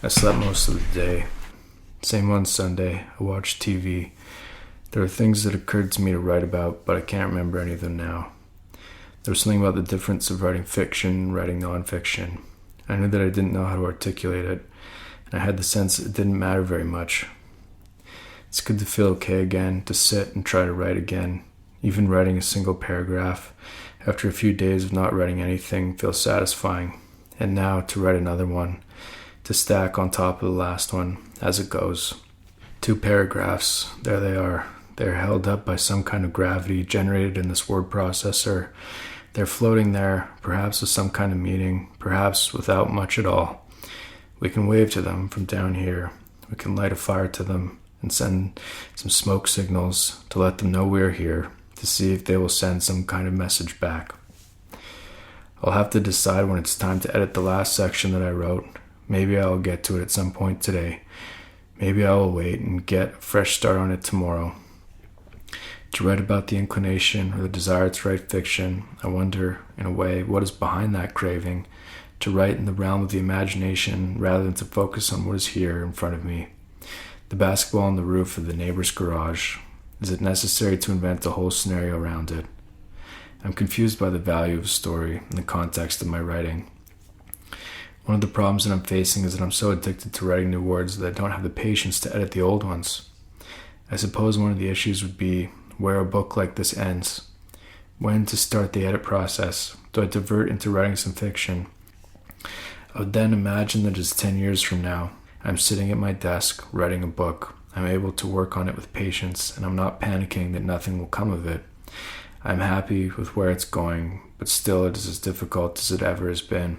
I slept most of the day. Same on Sunday. I watched TV. There were things that occurred to me to write about, but I can't remember any of them now. There was something about the difference of writing fiction and writing nonfiction. I knew that I didn't know how to articulate it, and I had the sense it didn't matter very much. It's good to feel okay again, to sit and try to write again. Even writing a single paragraph, after a few days of not writing anything, feels satisfying. And now to write another one, to stack on top of the last one, as it goes. 2 paragraphs, there they are. They're held up by some kind of gravity generated in this word processor. They're floating there, perhaps with some kind of meaning, perhaps without much at all. We can wave to them from down here. We can light a fire to them and send some smoke signals to let them know we're here, to see if they will send some kind of message back. I'll have to decide when it's time to edit the last section that I wrote. Maybe I'll get to it at some point today. Maybe I will wait and get a fresh start on it tomorrow. To write about the inclination or the desire to write fiction, I wonder, in a way, what is behind that craving, to write in the realm of the imagination rather than to focus on what is here in front of me. The basketball on the roof of the neighbor's garage. Is it necessary to invent a whole scenario around it? I'm confused by the value of a story and the context of my writing. One of the problems that I'm facing is that I'm so addicted to writing new words that I don't have the patience to edit the old ones. I suppose one of the issues would be where a book like this ends. When to start the edit process? Do I divert into writing some fiction? I would then imagine that it's 10 years from now. I'm sitting at my desk writing a book. I'm able to work on it with patience, and I'm not panicking that nothing will come of it. I'm happy with where it's going, but still it is as difficult as it ever has been.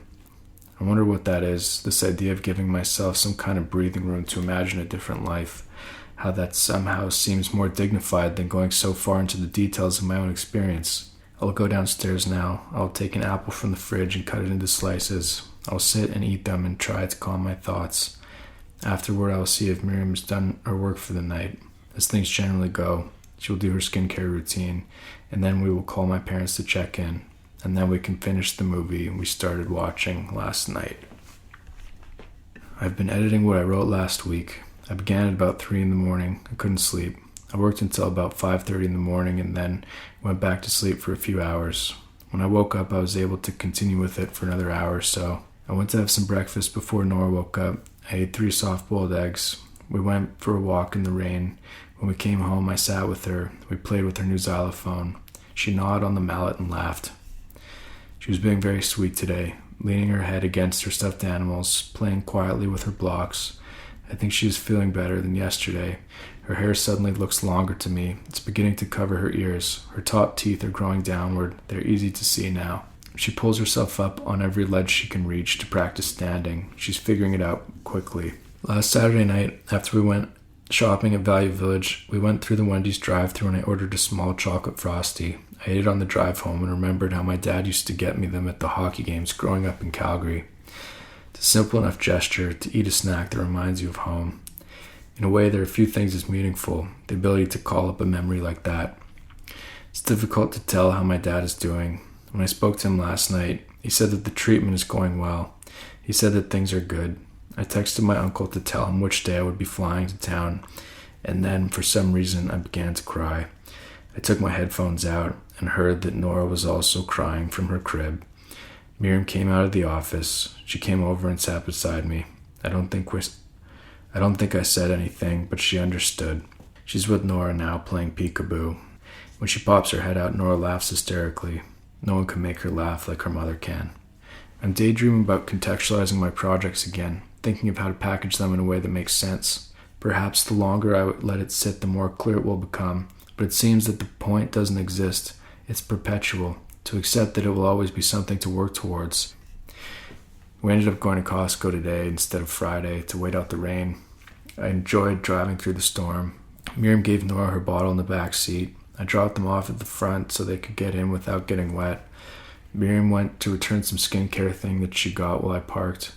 I wonder what that is, this idea of giving myself some kind of breathing room to imagine a different life, how that somehow seems more dignified than going so far into the details of my own experience. I'll go downstairs now. I'll take an apple from the fridge and cut it into slices. I'll sit and eat them and try to calm my thoughts. Afterward, I will see if Miriam's done her work for the night. As things generally go, she will do her skincare routine, and then we will call my parents to check in. And then we can finish the movie we started watching last night. I've been editing what I wrote last week. I began at about 3 in the morning. I couldn't sleep. I worked until about 5:30 in the morning and then went back to sleep for a few hours. When I woke up, I was able to continue with it for another hour or so. I went to have some breakfast before Nora woke up. I ate 3 soft-boiled eggs. We went for a walk in the rain. When we came home, I sat with her. We played with her new xylophone. She gnawed on the mallet and laughed. She was being very sweet today, leaning her head against her stuffed animals, playing quietly with her blocks. I think she is feeling better than yesterday. Her hair suddenly looks longer to me. It's beginning to cover her ears. Her top teeth are growing downward. They're easy to see now. She pulls herself up on every ledge she can reach to practice standing. She's figuring it out quickly. Last Saturday night, after we went shopping at Value Village, we went through the Wendy's drive-thru and I ordered a small chocolate frosty. I ate it on the drive home and remembered how my dad used to get me them at the hockey games growing up in Calgary. It's a simple enough gesture to eat a snack that reminds you of home. In a way, there are few things as meaningful, the ability to call up a memory like that. It's difficult to tell how my dad is doing. When I spoke to him last night, he said that the treatment is going well. He said that things are good. I texted my uncle to tell him which day I would be flying to town, and then, for some reason, I began to cry. I took my headphones out and heard that Nora was also crying from her crib. Miriam came out of the office. She came over and sat beside me. I don't think I said anything, but she understood. She's with Nora now, playing peekaboo. When she pops her head out, Nora laughs hysterically. No one can make her laugh like her mother can. I'm daydreaming about contextualizing my projects again, thinking of how to package them in a way that makes sense. Perhaps the longer I let it sit, the more clear it will become. But it seems that the point doesn't exist. It's perpetual. To accept that it will always be something to work towards. We ended up going to Costco today instead of Friday to wait out the rain. I enjoyed driving through the storm. Miriam gave Nora her bottle in the back seat. I dropped them off at the front so they could get in without getting wet. Miriam went to return some skincare thing that she got while I parked.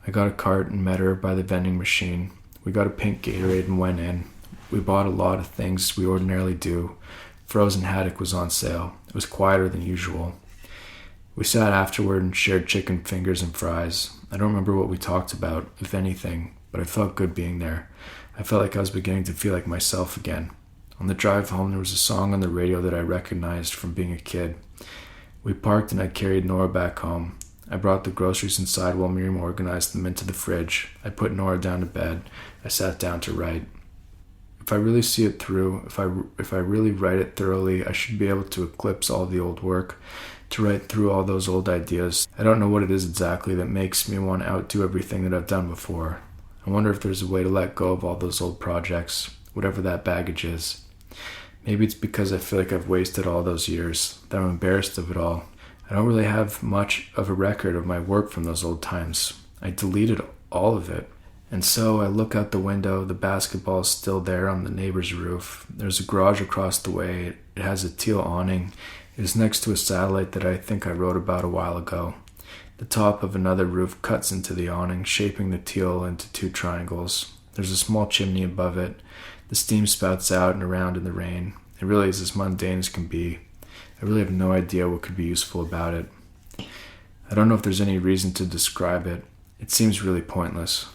I got a cart and met her by the vending machine. We got a pink Gatorade and went in. We bought a lot of things we ordinarily do. Frozen haddock was on sale. It was quieter than usual. We sat afterward and shared chicken fingers and fries. I don't remember what we talked about, if anything, but I felt good being there. I felt like I was beginning to feel like myself again. On the drive home, there was a song on the radio that I recognized from being a kid. We parked and I carried Nora back home. I brought the groceries inside while Miriam organized them into the fridge. I put Nora down to bed. I sat down to write. If I really see it through, if I really write it thoroughly, I should be able to eclipse all the old work, to write through all those old ideas. I don't know what it is exactly that makes me want to outdo everything that I've done before. I wonder if there's a way to let go of all those old projects, whatever that baggage is. Maybe it's because I feel like I've wasted all those years, that I'm embarrassed of it all. I don't really have much of a record of my work from those old times. I deleted all of it. And so I look out the window. The basketball is still there on the neighbor's roof. There's a garage across the way. It has a teal awning. It is next to a satellite that I think I wrote about a while ago. The top of another roof cuts into the awning, shaping the teal into two triangles. There's a small chimney above it. The steam spouts out and around in the rain. It really is as mundane as can be. I really have no idea what could be useful about it. I don't know if there's any reason to describe it. It seems really pointless.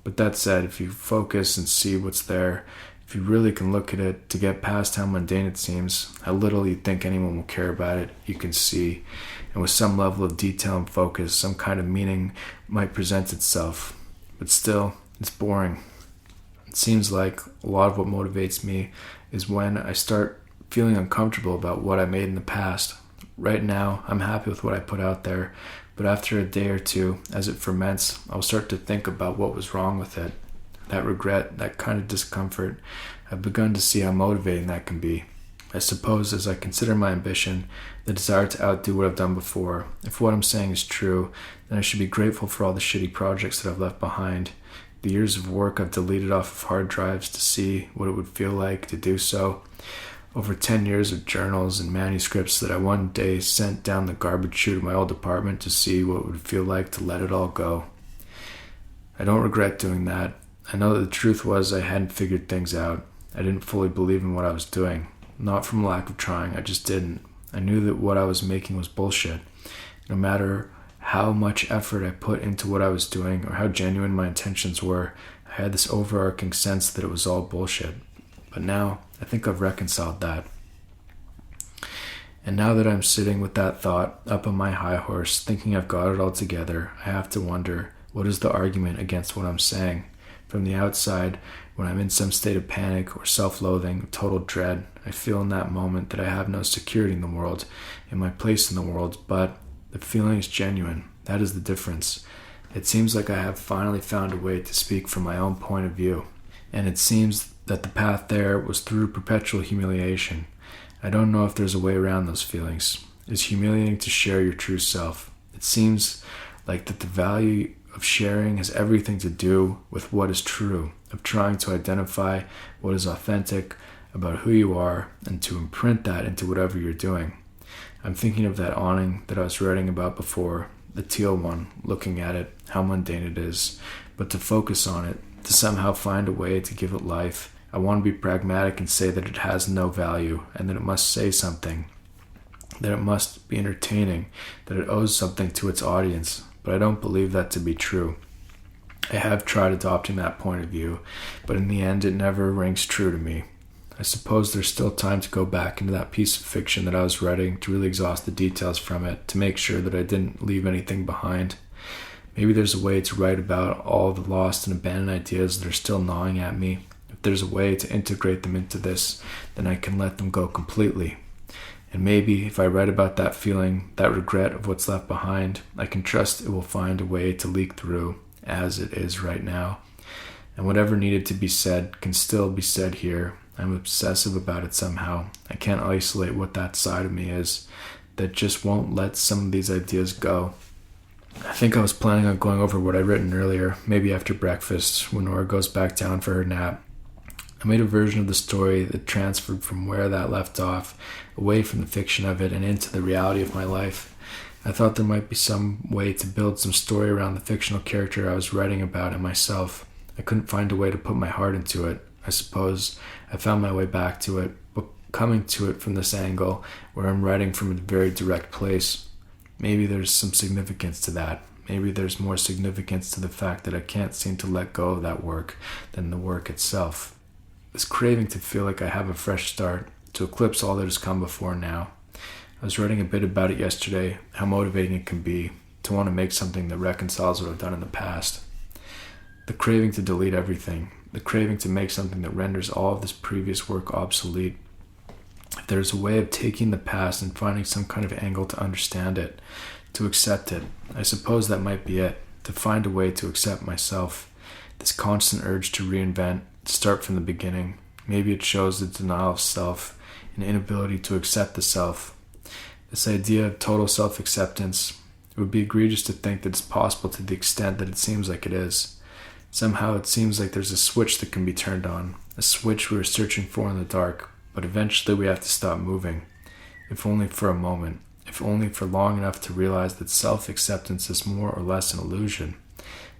But that said, if you focus and see what's there, if you really can look at it, to get past how mundane it seems, how little you think anyone will care about it, you can see. And with some level of detail and focus, some kind of meaning might present itself. But still, it's boring. It seems like a lot of what motivates me is when I start feeling uncomfortable about what I made in the past. Right now, I'm happy with what I put out there, but after a day or two, as it ferments, I'll start to think about what was wrong with it. That regret, that kind of discomfort, I've begun to see how motivating that can be. I suppose as I consider my ambition, the desire to outdo what I've done before, if what I'm saying is true, then I should be grateful for all the shitty projects that I've left behind. The years of work I've deleted off of hard drives to see what it would feel like to do so. Over 10 years of journals and manuscripts that I one day sent down the garbage chute of my old apartment to see what it would feel like to let it all go. I don't regret doing that. I know that the truth was I hadn't figured things out. I didn't fully believe in what I was doing. Not from lack of trying, I just didn't. I knew that what I was making was bullshit. No matter how much effort I put into what I was doing or how genuine my intentions were, I had this overarching sense that it was all bullshit. But now, I think I've reconciled that. And now that I'm sitting with that thought up on my high horse, thinking I've got it all together, I have to wonder, what is the argument against what I'm saying? From the outside, when I'm in some state of panic or self-loathing, total dread, I feel in that moment that I have no security in the world, in my place in the world, but the feeling is genuine. That is the difference. It seems like I have finally found a way to speak from my own point of view, and it seems that the path there was through perpetual humiliation. I don't know if there's a way around those feelings. It's humiliating to share your true self. It seems like that the value of sharing has everything to do with what is true, of trying to identify what is authentic about who you are and to imprint that into whatever you're doing. I'm thinking of that awning that I was writing about before, the teal one, looking at it, how mundane it is, but to focus on it, to somehow find a way to give it life. I want to be pragmatic and say that it has no value and that it must say something, that it must be entertaining, that it owes something to its audience, but I don't believe that to be true. I have tried adopting that point of view, but in the end it never rings true to me. I suppose there's still time to go back into that piece of fiction that I was writing, to really exhaust the details from it, to make sure that I didn't leave anything behind. Maybe there's a way to write about all the lost and abandoned ideas that are still gnawing at me. If there's a way to integrate them into this, then I can let them go completely. And maybe if I write about that feeling, that regret of what's left behind, I can trust it will find a way to leak through, as it is right now. And whatever needed to be said can still be said here. I'm obsessive about it somehow. I can't isolate what that side of me is that just won't let some of these ideas go. I think I was planning on going over what I'd written earlier, maybe after breakfast, when Nora goes back down for her nap. I made a version of the story that transferred from where that left off, away from the fiction of it and into the reality of my life. I thought there might be some way to build some story around the fictional character I was writing about and myself. I couldn't find a way to put my heart into it. I suppose I found my way back to it, but coming to it from this angle, where I'm writing from a very direct place. Maybe there's some significance to that. Maybe there's more significance to the fact that I can't seem to let go of that work than the work itself. This craving to feel like I have a fresh start, to eclipse all that has come before now. I was writing a bit about it yesterday, how motivating it can be to want to make something that reconciles what I've done in the past. The craving to delete everything, the craving to make something that renders all of this previous work obsolete. If there's a way of taking the past and finding some kind of angle to understand it, to accept it, I suppose that might be it, to find a way to accept myself. This constant urge to reinvent, to start from the beginning. Maybe it shows the denial of self, an inability to accept the self. This idea of total self-acceptance, it would be egregious to think that it's possible to the extent that it seems like it is. Somehow it seems like there's a switch that can be turned on, a switch we were searching for in the dark, but eventually we have to stop moving, if only for a moment, if only for long enough to realize that self-acceptance is more or less an illusion.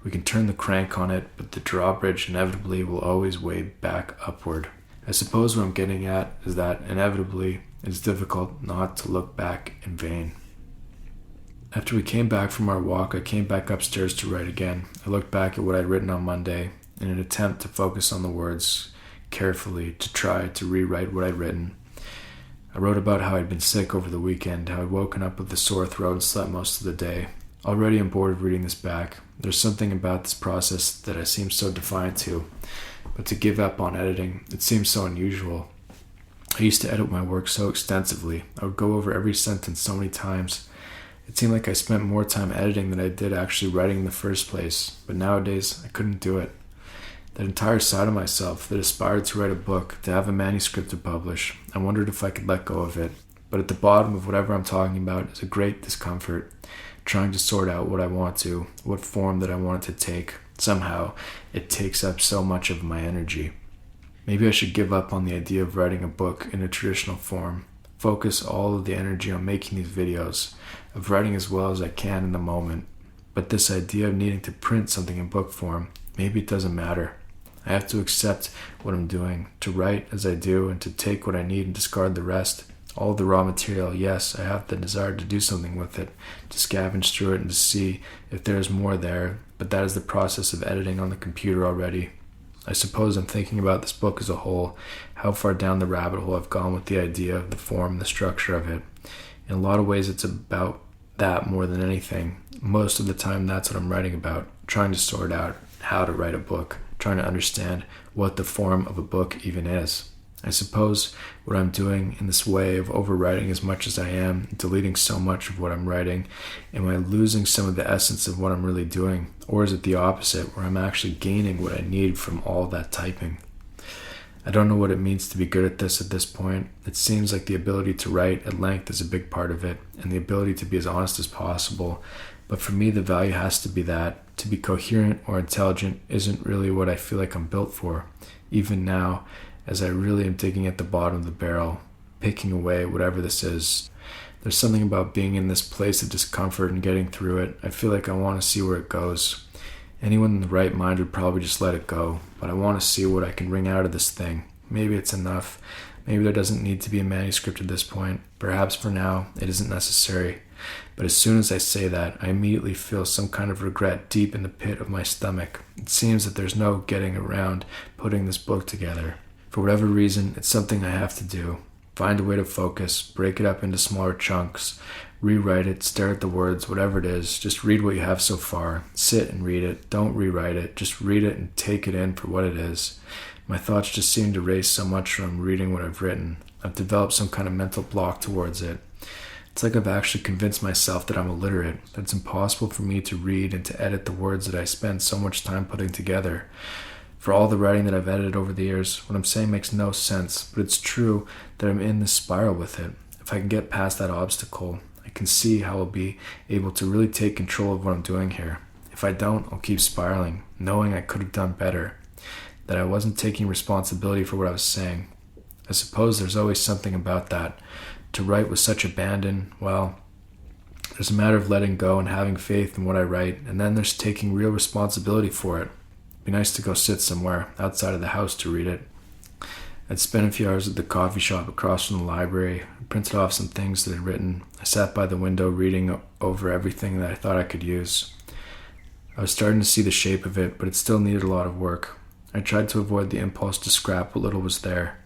We can turn the crank on it, but the drawbridge inevitably will always weigh back upward. I suppose what I'm getting at is that inevitably it's difficult not to look back in vain. After we came back from our walk, I came back upstairs to write again. I looked back at what I'd written on Monday in an attempt to focus on the words carefully, to try to rewrite what I'd written. I wrote about how I'd been sick over the weekend, how I'd woken up with a sore throat and slept most of the day. Already I'm bored of reading this back. There's something about this process that I seem so defiant to, but to give up on editing, it seems so unusual. I used to edit my work so extensively. I would go over every sentence so many times. It seemed like I spent more time editing than I did actually writing in the first place, but nowadays I couldn't do it. That entire side of myself that aspired to write a book, to have a manuscript to publish, I wondered if I could let go of it. But at the bottom of whatever I'm talking about is a great discomfort, trying to sort out what I want to, what form that I want it to take. Somehow, it takes up so much of my energy. Maybe I should give up on the idea of writing a book in a traditional form, focus all of the energy on making these videos, of writing as well as I can in the moment. But this idea of needing to print something in book form, maybe it doesn't matter. I have to accept what I'm doing, to write as I do, and to take what I need and discard the rest. All the raw material, yes, I have the desire to do something with it, to scavenge through it and to see if there is more there, but that is the process of editing on the computer already. I suppose I'm thinking about this book as a whole, how far down the rabbit hole I've gone with the idea of the form and the structure of it. In a lot of ways it's about that more than anything. Most of the time that's what I'm writing about, trying to sort out how to write a book, trying to understand what the form of a book even is. I suppose what I'm doing in this way of overwriting as much as I am, deleting so much of what I'm writing, am I losing some of the essence of what I'm really doing? Or is it the opposite, where I'm actually gaining what I need from all that typing? I don't know what it means to be good at this point. It seems like the ability to write at length is a big part of it, and the ability to be as honest as possible. But for me, the value has to be that. To be coherent or intelligent isn't really what I feel like I'm built for. Even now, as I really am digging at the bottom of the barrel, picking away whatever this is. There's something about being in this place of discomfort and getting through it. I feel like I want to see where it goes. Anyone in the right mind would probably just let it go, but I want to see what I can wring out of this thing. Maybe it's enough. Maybe there doesn't need to be a manuscript at this point. Perhaps for now, it isn't necessary. But as soon as I say that, I immediately feel some kind of regret deep in the pit of my stomach. It seems that there's no getting around putting this book together. For whatever reason, it's something I have to do. Find a way to focus, break it up into smaller chunks, rewrite it, stare at the words, whatever it is. Just read what you have so far. Sit and read it. Don't rewrite it. Just read it and take it in for what it is. My thoughts just seem to race so much from reading what I've written. I've developed some kind of mental block towards it. It's like I've actually convinced myself that I'm illiterate, that it's impossible for me to read and to edit the words that I spend so much time putting together. For all the writing that I've edited over the years, what I'm saying makes no sense, but it's true that I'm in this spiral with it. If I can get past that obstacle, I can see how I'll be able to really take control of what I'm doing here. If I don't, I'll keep spiraling, knowing I could have done better, that I wasn't taking responsibility for what I was saying. I suppose there's always something about that. To write with such abandon, well, there's a matter of letting go and having faith in what I write, and then there's taking real responsibility for it. It'd be nice to go sit somewhere outside of the house to read it. I'd spent a few hours at the coffee shop across from the library. I printed off some things that I'd written. I sat by the window reading over everything that I thought I could use. I was starting to see the shape of it, but it still needed a lot of work. I tried to avoid the impulse to scrap what little was there.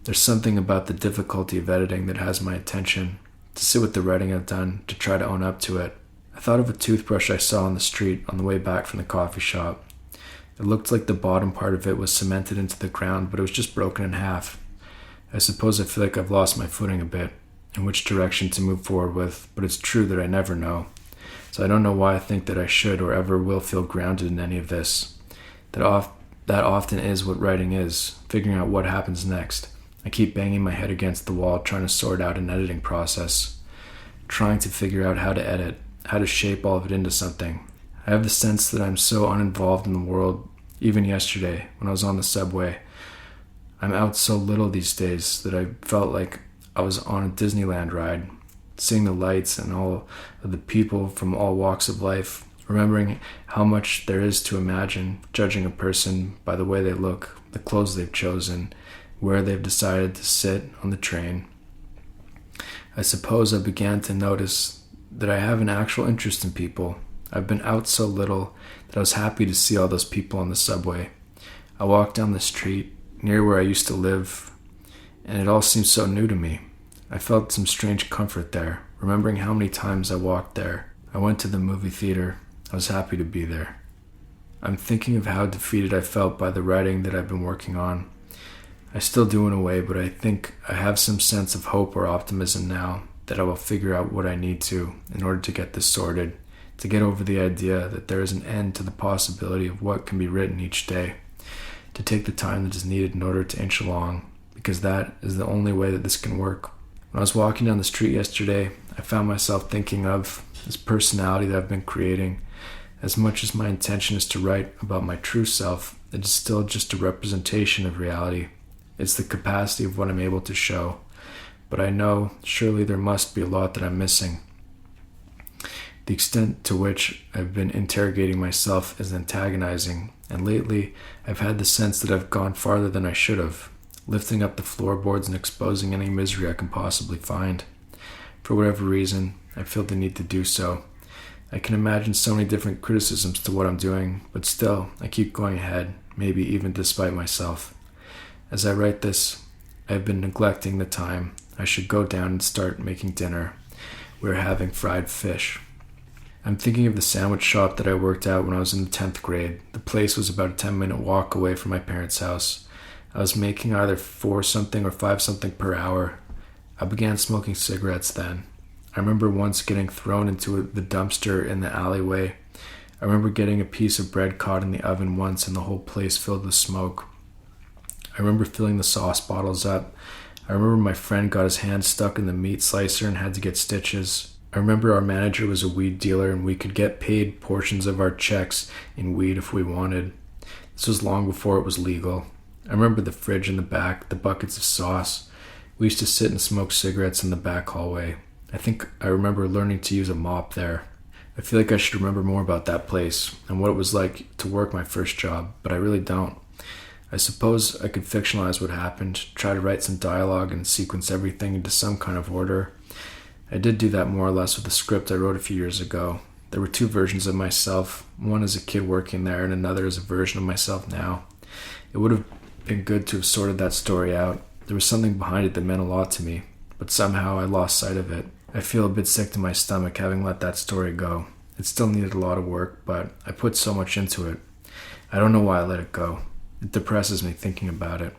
There's something about the difficulty of editing that has my attention. To sit with the writing I've done, to try to own up to it. I thought of a toothbrush I saw on the street on the way back from the coffee shop. It looked like the bottom part of it was cemented into the ground, but it was just broken in half. I suppose I feel like I've lost my footing a bit, in which direction to move forward with, but it's true that I never know. So I don't know why I think that I should or ever will feel grounded in any of this. That often is what writing is, figuring out what happens next. I keep banging my head against the wall trying to sort out an editing process, trying to figure out how to edit, how to shape all of it into something. I have the sense that I'm so uninvolved in the world. Even yesterday, when I was on the subway, I'm out so little these days that I felt like I was on a Disneyland ride, seeing the lights and all of the people from all walks of life, remembering how much there is to imagine, judging a person by the way they look, the clothes they've chosen, where they've decided to sit on the train. I suppose I began to notice that I have an actual interest in people. I've been out so little that I was happy to see all those people on the subway. I walked down the street near where I used to live, and it all seemed so new to me. I felt some strange comfort there, remembering how many times I walked there. I went to the movie theater. I was happy to be there. I'm thinking of how defeated I felt by the writing that I've been working on. I still do in a way, but I think I have some sense of hope or optimism now that I will figure out what I need to in order to get this sorted. To get over the idea that there is an end to the possibility of what can be written each day, to take the time that is needed in order to inch along, because that is the only way that this can work. When I was walking down the street yesterday, I found myself thinking of this personality that I've been creating. As much as my intention is to write about my true self, it is still just a representation of reality. It's the capacity of what I'm able to show. But I know surely there must be a lot that I'm missing. The extent to which I've been interrogating myself is antagonizing, and lately I've had the sense that I've gone farther than I should have, lifting up the floorboards and exposing any misery I can possibly find. For whatever reason, I feel the need to do so. I can imagine so many different criticisms to what I'm doing, but still, I keep going ahead, maybe even despite myself. As I write this, I've been neglecting the time. I should go down and start making dinner. We're having fried fish. I'm thinking of the sandwich shop that I worked at when I was in the 10th grade. The place was about a 10-minute walk away from my parents' house. I was making either 4 something or 5 something per hour. I began smoking cigarettes then. I remember once getting thrown into the dumpster in the alleyway. I remember getting a piece of bread caught in the oven once and the whole place filled with smoke. I remember filling the sauce bottles up. I remember my friend got his hand stuck in the meat slicer and had to get stitches. I remember our manager was a weed dealer and we could get paid portions of our checks in weed if we wanted. This was long before it was legal. I remember the fridge in the back, the buckets of sauce. We used to sit and smoke cigarettes in the back hallway. I think I remember learning to use a mop there. I feel like I should remember more about that place and what it was like to work my first job, but I really don't. I suppose I could fictionalize what happened, try to write some dialogue and sequence everything into some kind of order. I did do that more or less with the script I wrote a few years ago. There were 2 versions of myself, one as a kid working there and another as a version of myself now. It would have been good to have sorted that story out. There was something behind it that meant a lot to me, but somehow I lost sight of it. I feel a bit sick to my stomach having let that story go. It still needed a lot of work, but I put so much into it. I don't know why I let it go. It depresses me thinking about it.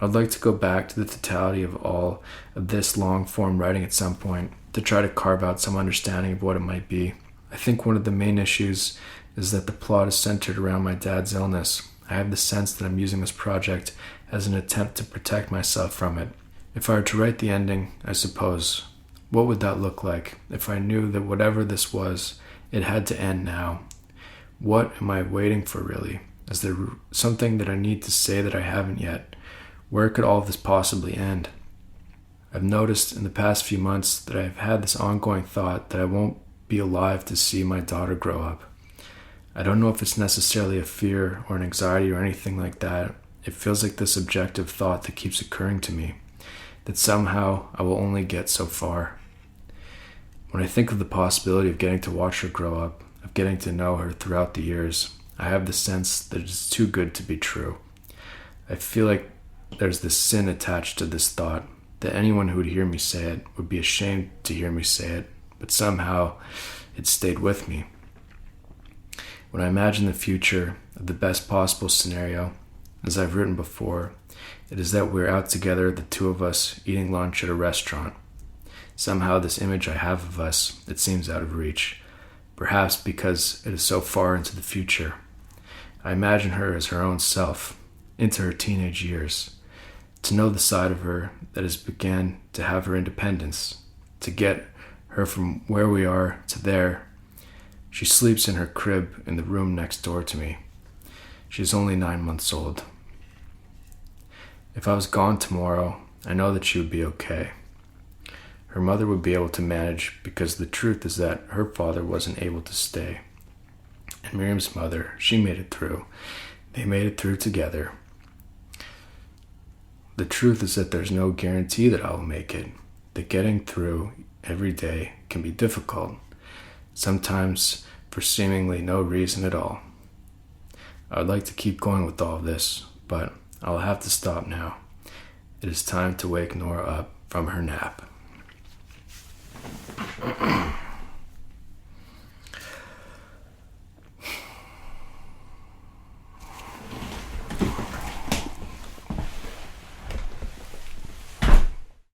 I'd like to go back to the totality of all of this long-form writing at some point, to try to carve out some understanding of what it might be. I think one of the main issues is that the plot is centered around my dad's illness. I have the sense that I'm using this project as an attempt to protect myself from it. If I were to write the ending, I suppose, what would that look like if I knew that whatever this was, it had to end now? What am I waiting for, really? Is there something that I need to say that I haven't yet? Where could all of this possibly end? I've noticed in the past few months that I've had this ongoing thought that I won't be alive to see my daughter grow up. I don't know if it's necessarily a fear or an anxiety or anything like that. It feels like this objective thought that keeps occurring to me, that somehow I will only get so far. When I think of the possibility of getting to watch her grow up, of getting to know her throughout the years, I have the sense that it is too good to be true. I feel like there's this sin attached to this thought, that anyone who would hear me say it would be ashamed to hear me say it, but somehow it stayed with me. When I imagine the future of the best possible scenario, as I've written before, it is that we're out together, the two of us, eating lunch at a restaurant. Somehow this image I have of us, it seems out of reach, perhaps because it is so far into the future. I imagine her as her own self, into her teenage years, to know the side of her that has began to have her independence, to get her from where we are to there. She sleeps in her crib in the room next door to me. She is only 9 months old. If I was gone tomorrow, I know that she would be okay. Her mother would be able to manage, because the truth is that her father wasn't able to stay. And Miriam's mother, she made it through. They made it through together. The truth is that there's no guarantee that I will make it, that getting through every day can be difficult, sometimes for seemingly no reason at all. I would like to keep going with all of this, but I'll have to stop now. It is time to wake Nora up from her nap.